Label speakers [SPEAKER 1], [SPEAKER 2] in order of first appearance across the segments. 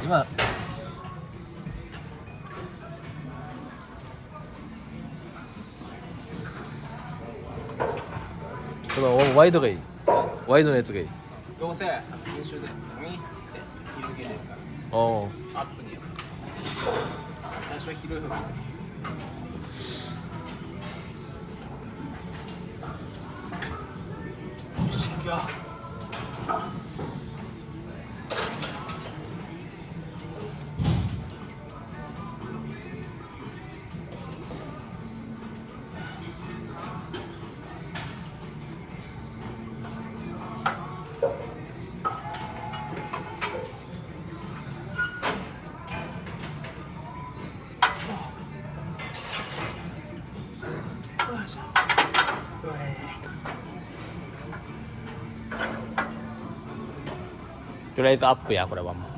[SPEAKER 1] 今このワイドがいい。ワイドのやつがいい。
[SPEAKER 2] どうせ研修でウィーって広げれるから、
[SPEAKER 1] お
[SPEAKER 2] アップに最初は広い方がいい。よし行くよ。
[SPEAKER 1] とりあえずアップや、これはもう。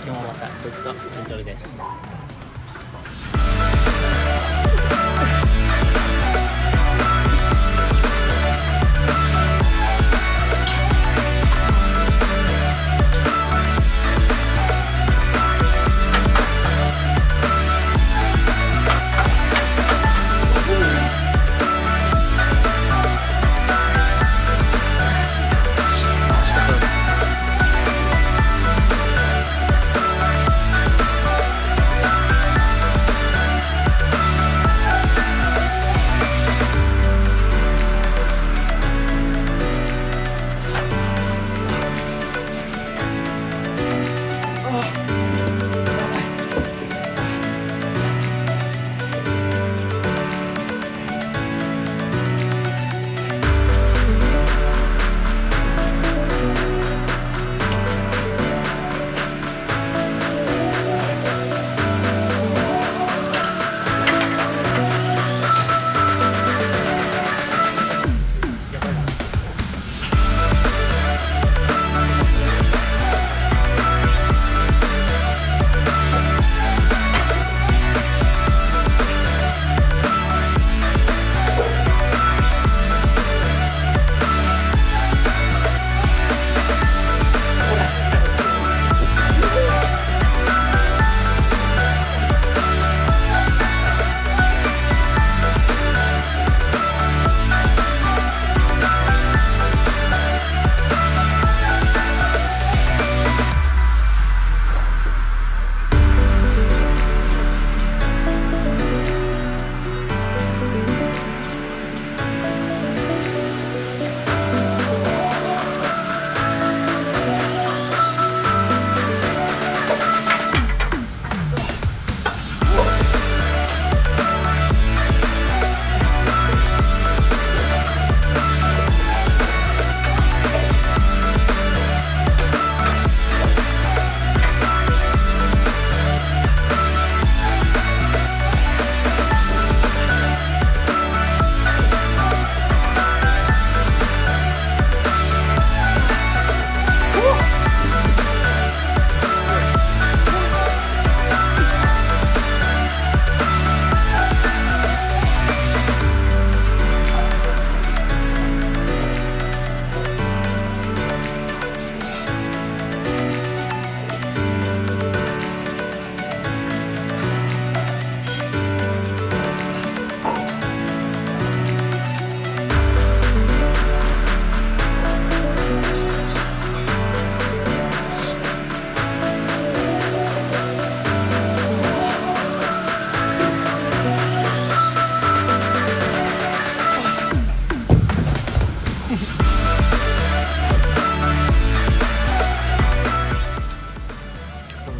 [SPEAKER 3] 今日もまたこいつと筋トレです。
[SPEAKER 1] こ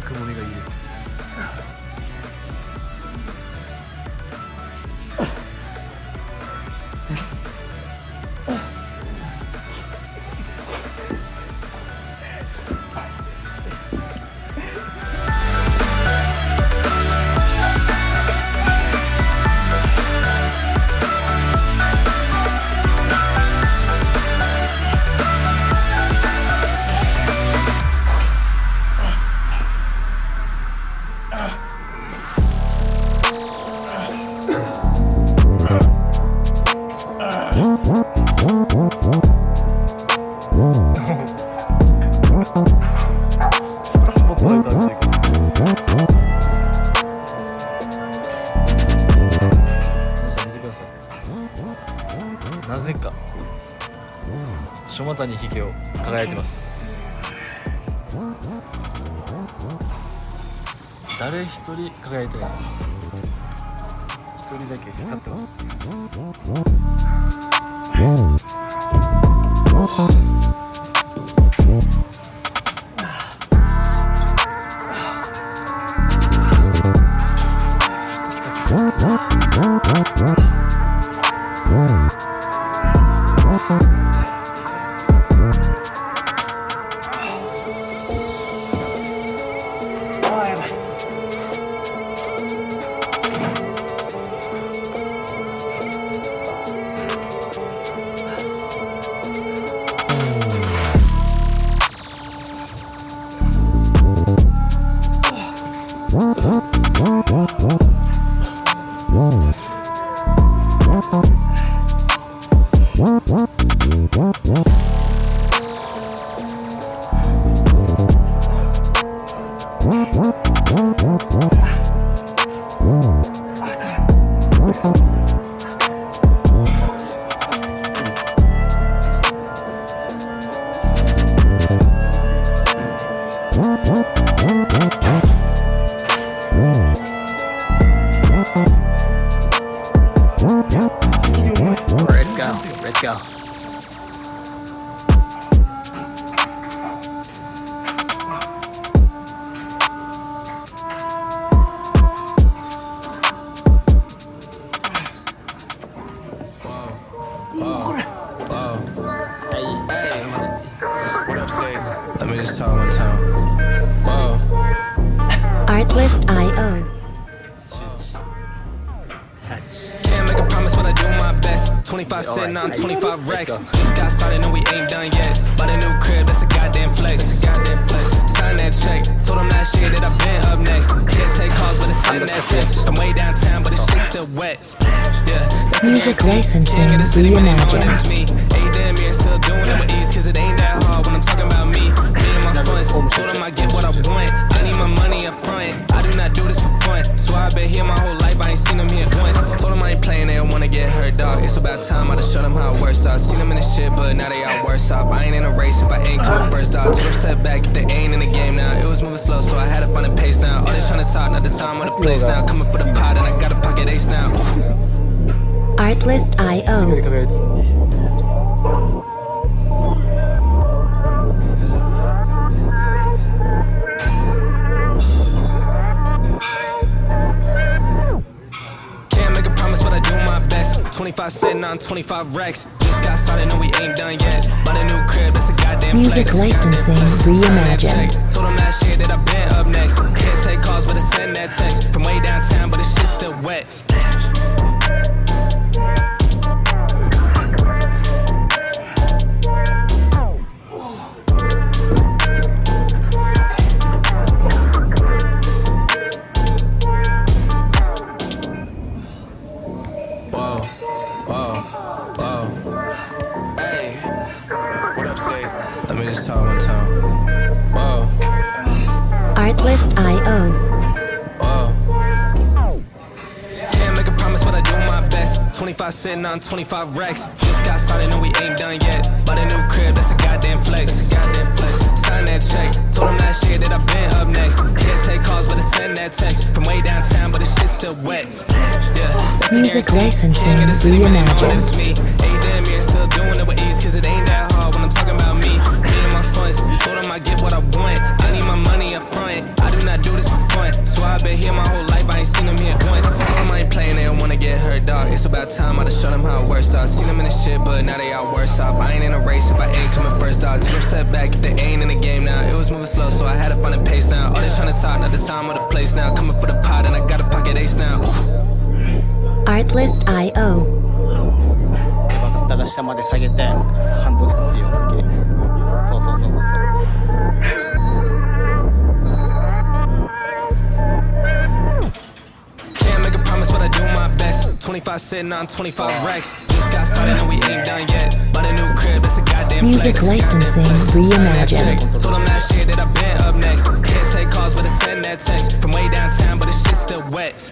[SPEAKER 1] くもりがいいです。スポットライト当ててる皆さん見てください。なぜかしょまたにひげを輝いてます。誰一人輝いてない。一人だけ光ってます。Let's go.
[SPEAKER 2] Let me just talk one time.
[SPEAKER 4] Artlist.io
[SPEAKER 2] Can't make a promise, but I do my best. 25 cent on 25 racks. Just got started, and we ain't done yet. Bought a new crib, that's a goddamn flex. Sign that check. Told them last year that I've been up next. Can't take calls, but it's send that text. I'm way downtown, but this shit's still wet. Yeah, that's
[SPEAKER 4] Music licensing reimagined.
[SPEAKER 2] Hey, damn, you're still doing it with ease, cause it ain't that hard when I'm talking about me. Me and my funds. Told them I get what I want. I need my money up front. I do not do this for fun. So I've been here my whole life, I ain't seen them here once. Told them I ain't playing, they don't wanna get hurt, dog. It's about time I just show them how it works out. Seen them in the shit, but now they out worse off. I ain't in a race if I ain't coming first, dog. Told them step back if they ain't in the game now. It was moving slow, so I had to find a pace now. All they tryna talk, not the time or the place now. Coming for the pot, and I got a pocket ace now.
[SPEAKER 4] Artlist.io
[SPEAKER 2] Can't make a promise, but I do my best. 25 cent on 25 racks. Just got started, no, we ain't done yet. Bought a new crib, that's a goddamn
[SPEAKER 4] Music
[SPEAKER 2] flex.
[SPEAKER 4] licensing reimagined.
[SPEAKER 2] Told them last year that I've been up next. Can't take calls, but I send that text. From way downtown, but this shit's still wet. Let me just talk one time. Whoa.
[SPEAKER 4] Artlist.io
[SPEAKER 2] Can't make a promise, but I do my best. 25 cent on 25 racks. Just got started, no, we ain't done yet. Bought a new crib, that's a goddamn flex. Sign that check. Told them last year that I've been up next. Can't take calls, but I send that text. From way downtown, but this shit's still wet. Yeah,
[SPEAKER 4] Music licensing reimagined.
[SPEAKER 2] Hey, damn, you're still doing it with ease, cause it ain't race if I ain't coming first, dog. Take a step back if they ain't in the game now. It was moving slow, so I had to find a pace now. All they trying to talk, not the time or the place now. Coming for the pot, and I got a pocket ace now.
[SPEAKER 4] Artlist.io
[SPEAKER 3] バッタが下まで下げて反動するっていうわけ。そうそうそうそうそう。
[SPEAKER 2] Can't make a promise, but I do my best. 25 sitting on 25 racks. Just got started, and we ain't done yet. Bought a new crib, that's a goddamn
[SPEAKER 4] Music
[SPEAKER 2] flex.
[SPEAKER 4] licensing reimagined.
[SPEAKER 2] Told them last year that I've been up next. Can't take calls, but I send that text from way downtown, but this shit's still wet.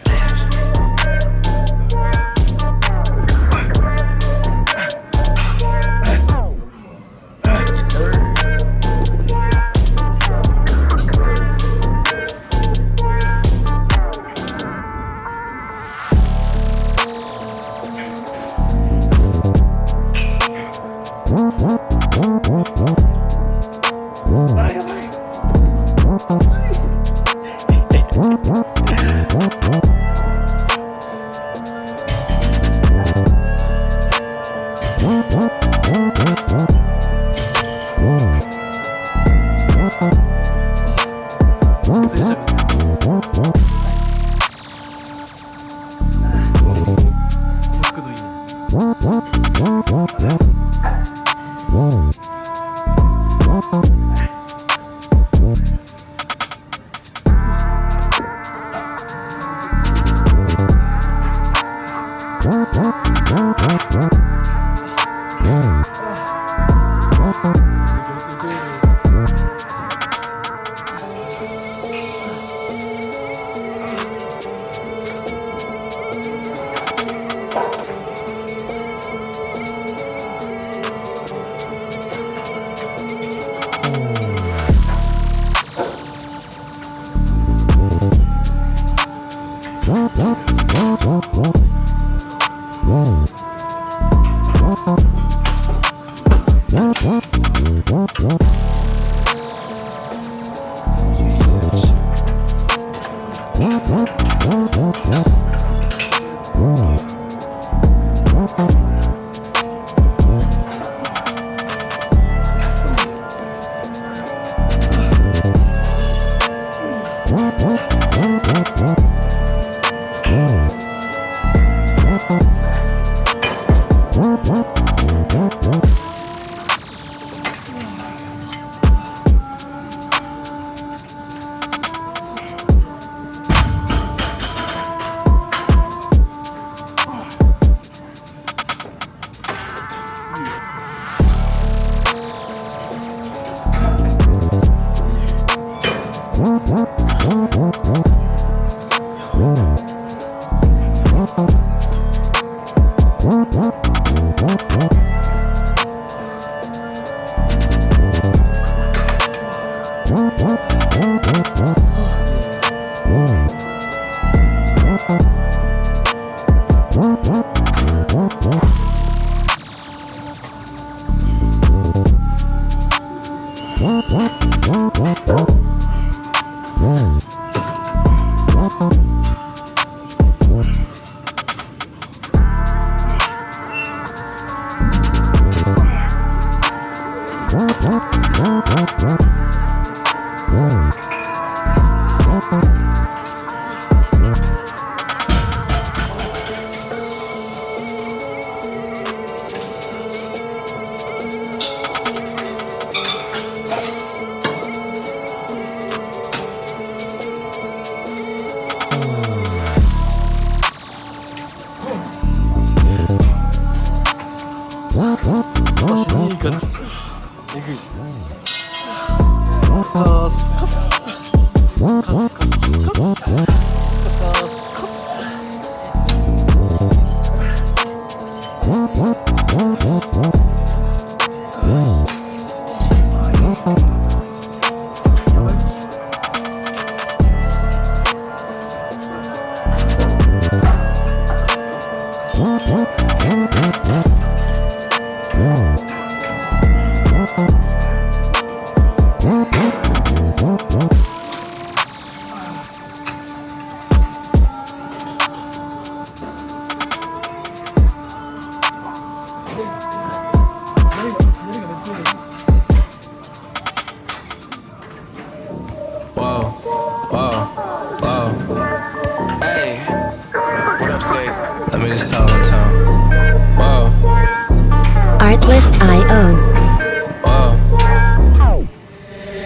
[SPEAKER 4] licensing.io.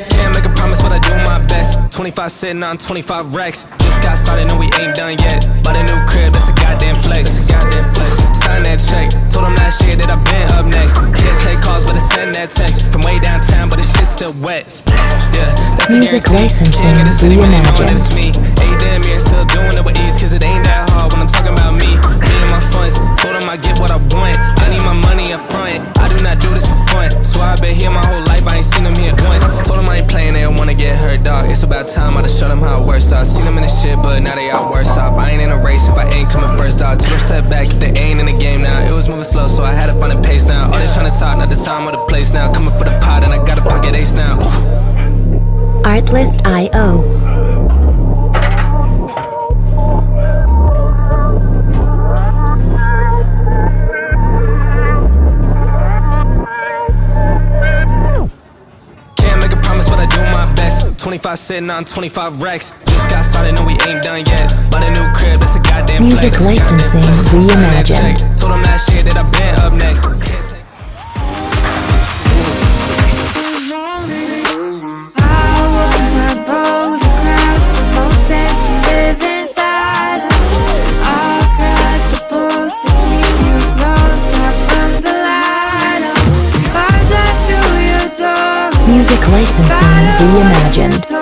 [SPEAKER 2] Can't make a promise, but I do my best. 25 sitting on 25 racks. Just got started, no, we ain't done yet. Bought a new crib, that's a goddamn flex. Sign that check. Told them last year that I've been up next. Can't take calls, but I send that text. From way downtown, but the shit's still wet. Yeah, that's a
[SPEAKER 4] Music
[SPEAKER 2] guarantee.
[SPEAKER 4] licensing
[SPEAKER 2] Can't get a city when they know
[SPEAKER 4] reimagined.
[SPEAKER 2] that it's me. Hey, damn, you're still doing it with ease, cause it ain't that hard when I'm talking about me. Me and my funds. Told them I get what I want. I need my money up front. I do not do this for fun. So I've been here my whole life, I ain't seen them here once. Told them I ain't playing, they don't wanna get hurt, dog. It's about time I just show them how it works. I seen them in the shit, but now they out worse off. I ain't in a race if I ain't coming first, dog. Took them step back if they ain't in the game now. It was moving slow, so I had to find a pace now. All they tryna talk, not the time or the place now. Coming for the pot, and I got a pocket ace now.
[SPEAKER 4] Artlist.io.
[SPEAKER 2] Can't make a promise, but I do my best. 25 sitting on 25 racks. Just got started, no, we ain't done yet. Bought a new crib, that's a goddamn
[SPEAKER 4] Music
[SPEAKER 2] flex.
[SPEAKER 4] licensing reimagined.
[SPEAKER 2] Told them last year that I've been up next.
[SPEAKER 4] Music licensing reimagined.